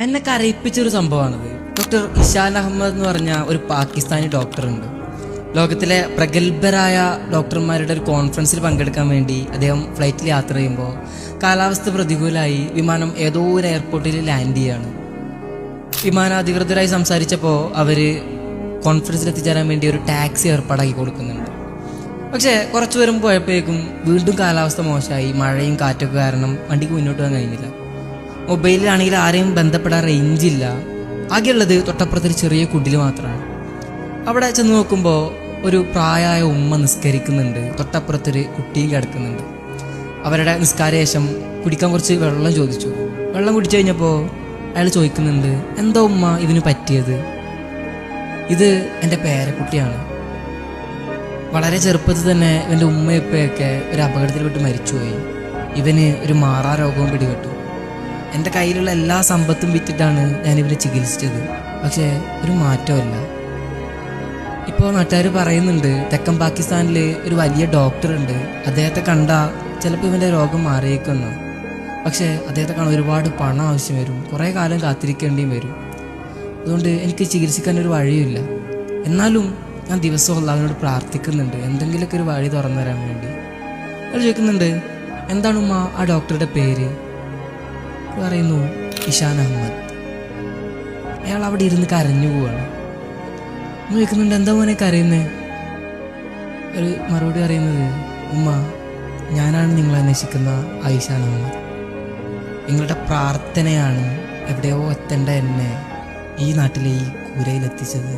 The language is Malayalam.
എന്നെ കരയിപ്പിച്ചൊരു സംഭവമാണിത്. ഡോക്ടർ ഇഷാൻ അഹമ്മദ് എന്ന് പറഞ്ഞ ഒരു പാകിസ്ഥാനി ഡോക്ടറുണ്ട്. ലോകത്തിലെ പ്രഗത്ഭരായ ഡോക്ടർമാരുടെ ഒരു കോൺഫറൻസിൽ പങ്കെടുക്കാൻ വേണ്ടി അദ്ദേഹം ഫ്ലൈറ്റിൽ യാത്ര ചെയ്യുമ്പോൾ കാലാവസ്ഥ പ്രതികൂലമായി വിമാനം ഏതോ ഒരു എയർപോർട്ടിൽ ലാൻഡ് ചെയ്യാണ്. വിമാനാധികൃതരായി സംസാരിച്ചപ്പോൾ അവർ കോൺഫറൻസിൽ എത്തിച്ചേരാൻ വേണ്ടി ഒരു ടാക്സി ഏർപ്പാടാക്കി കൊടുക്കുന്നുണ്ട്. പക്ഷേ കുറച്ച് ദൂരം പോയപ്പോഴേക്കും വീണ്ടും കാലാവസ്ഥ മോശമായി. മഴയും കാറ്റൊക്കെ കാരണം വണ്ടിക്ക് മുന്നോട്ട് പോകാൻ കഴിഞ്ഞില്ല. മൊബൈലിലാണെങ്കിൽ ആരെയും ബന്ധപ്പെടാൻ റേഞ്ചില്ല. ആകെയുള്ളത് തൊട്ടപ്പുറത്തൊരു ചെറിയ കുടിൽ മാത്രമാണ്. അവിടെ ചെന്ന് നോക്കുമ്പോൾ ഒരു പ്രായമായ ഉമ്മ നിസ്കരിക്കുന്നുണ്ട്, തൊട്ടപ്പുറത്തൊരു കുട്ടിയും കിടക്കുന്നുണ്ട്. അവരുടെ നിസ്കാരശേഷം കുടിക്കാൻ കുറച്ച് വെള്ളം ചോദിച്ചു. വെള്ളം കുടിച്ചു കഴിഞ്ഞപ്പോൾ അയാൾ ചോദിക്കുന്നുണ്ട്, എന്താ ഉമ്മ ഇതിന് പറ്റിയത്? ഇത് എൻ്റെ പേരക്കുട്ടിയാണ്. വളരെ ചെറുപ്പത്തിൽ തന്നെ ഇവൻ്റെ ഉമ്മയപ്പയൊക്കെ ഒരു അപകടത്തിൽപ്പെട്ട് മരിച്ചുപോയി. ഇവന് ഒരു മാറാ രോഗവും പിടിപെട്ടു. എൻ്റെ കയ്യിലുള്ള എല്ലാ സമ്പത്തും വിറ്റിട്ടാണ് ഞാനിവരെ ചികിത്സിച്ചത്. പക്ഷേ ഒരു മാറ്റമില്ല. ഇപ്പോൾ നാട്ടുകാർ പറയുന്നുണ്ട് തെക്കൻ പാകിസ്ഥാനിൽ ഒരു വലിയ ഡോക്ടറുണ്ട്, അദ്ദേഹത്തെ കണ്ടാൽ ചിലപ്പോൾ ഇവൻ്റെ രോഗം മാറിയേക്കുമെന്ന്. പക്ഷേ അദ്ദേഹത്തെ കാണാൻ ഒരുപാട് പണം ആവശ്യം വരും, കുറേ കാലം കാത്തിരിക്കേണ്ടിയും വരും. അതുകൊണ്ട് എനിക്ക് ചികിത്സിക്കാൻ ഒരു വഴിയില്ല. എന്നാലും ഞാൻ ദിവസവും അല്ലാഹുവിനോട് പ്രാർത്ഥിക്കുന്നുണ്ട് എന്തെങ്കിലുമൊക്കെ ഒരു വഴി തുറന്നു തരാൻ വേണ്ടി. അയാൾ ചോദിക്കുന്നുണ്ട്, എന്താണ് ഉമ്മ ആ ഡോക്ടറുടെ പേര്? പറയുന്നു, ഇഷാൻ അഹമ്മദ്. അയാൾ അവിടെ ഇരുന്ന് കരഞ്ഞു പോവാണ്. ചോദിക്കുന്നുണ്ട്, എന്താ മോനെ കരയുന്നത്? ഒരു മറുപടി പറയുന്നത്, ഉമ്മ, ഞാനാണ് നിങ്ങളെ അന്വേഷിക്കുന്ന ആ ഇഷാൻ അഹമ്മദ്. നിങ്ങളുടെ പ്രാർത്ഥനയാണ് എവിടെയോ എത്തേണ്ട എന്നെ ഈ നാട്ടിലെ ഈ കൂരയിലെത്തിച്ചത്.